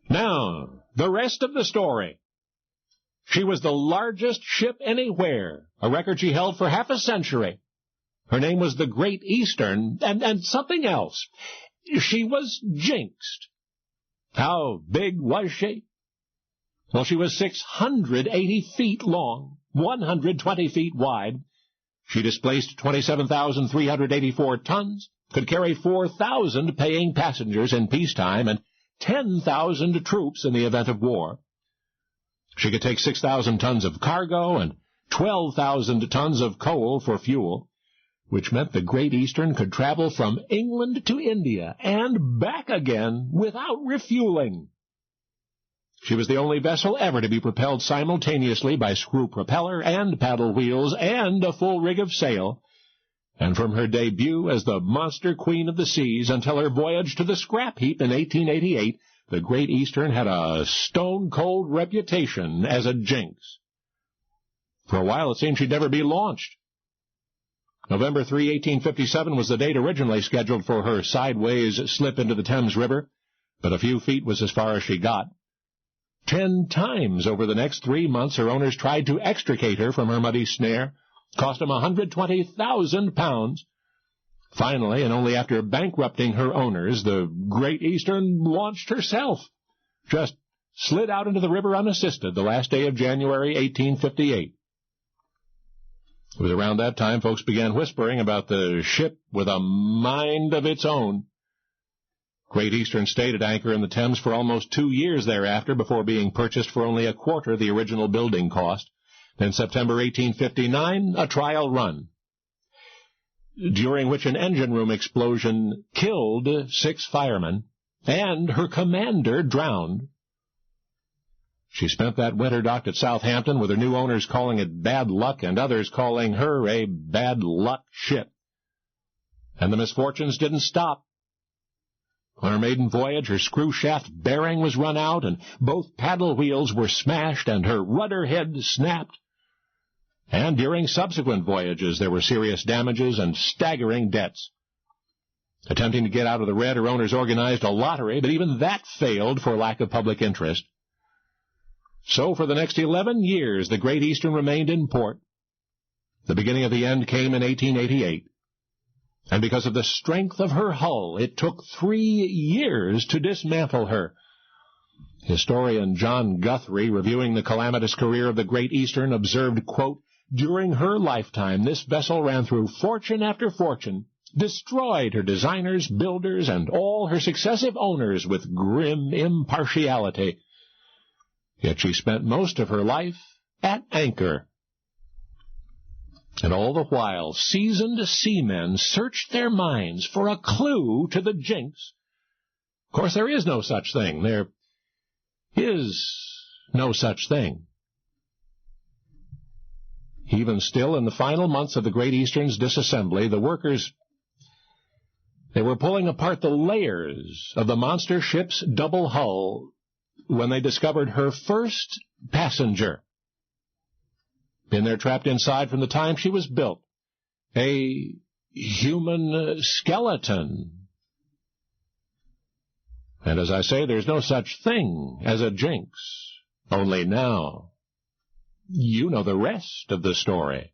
Now, the rest of the story. She was the largest ship anywhere, a record she held for half a century. Her name was the Great Eastern, and something else. She was Jinxed. How big was she? Well, she was 680 feet long, 120 feet wide. She displaced 27,384 tons, could carry 4,000 paying passengers in peacetime, and 10,000 troops in the event of war. She could take 6,000 tons of cargo and 12,000 tons of coal for fuel, which meant the Great Eastern could travel from England to India and back again without refueling. She was the only vessel ever to be propelled simultaneously by screw propeller and paddle wheels and a full rig of sail, and from her debut as the monster queen of the seas until her voyage to the scrap heap in 1888, the Great Eastern had a stone-cold reputation as a jinx. For a while it seemed she'd never be launched. November 3, 1857 was the date originally scheduled for her sideways slip into the Thames River, but a few feet was as far as she got. 10 times over the next 3 months her owners tried to extricate her from her muddy snare, cost them £120,000. Finally, and only after bankrupting her owners, the Great Eastern launched herself. Just slid out into the river unassisted the last day of January 1858. It was around that time folks began whispering about the ship with a mind of its own. Great Eastern stayed at anchor in the Thames for almost 2 years thereafter before being purchased for only a quarter the original building cost. Then September 1859, a trial run, during which an engine room explosion killed 6 firemen, and her commander drowned. She spent that winter docked at Southampton, with her new owners calling it bad luck and others calling her a bad luck ship. And the misfortunes didn't stop. On her maiden voyage, her screw shaft bearing was run out, and both paddle wheels were smashed, and her rudder head snapped. And during subsequent voyages, there were serious damages and staggering debts. Attempting to get out of the red, her owners organized a lottery, but even that failed for lack of public interest. So for the next 11 years, the Great Eastern remained in port. The beginning of the end came in 1888. And because of the strength of her hull, it took 3 years to dismantle her. Historian John Guthrie, reviewing the calamitous career of the Great Eastern, observed, quote, "During her lifetime, this vessel ran through fortune after fortune, destroyed her designers, builders, and all her successive owners with grim impartiality. Yet she spent most of her life at anchor." And all the while, seasoned seamen searched their minds for a clue to the jinx. Of course, there is no such thing. There is no such thing. Even still, in the final months of the Great Eastern's disassembly, the workers, they were pulling apart the layers of the monster ship's double hull when they discovered her first passenger. Been there trapped inside from the time she was built. A human skeleton. And as I say, there's no such thing as a jinx. Only now, you know the rest of the story.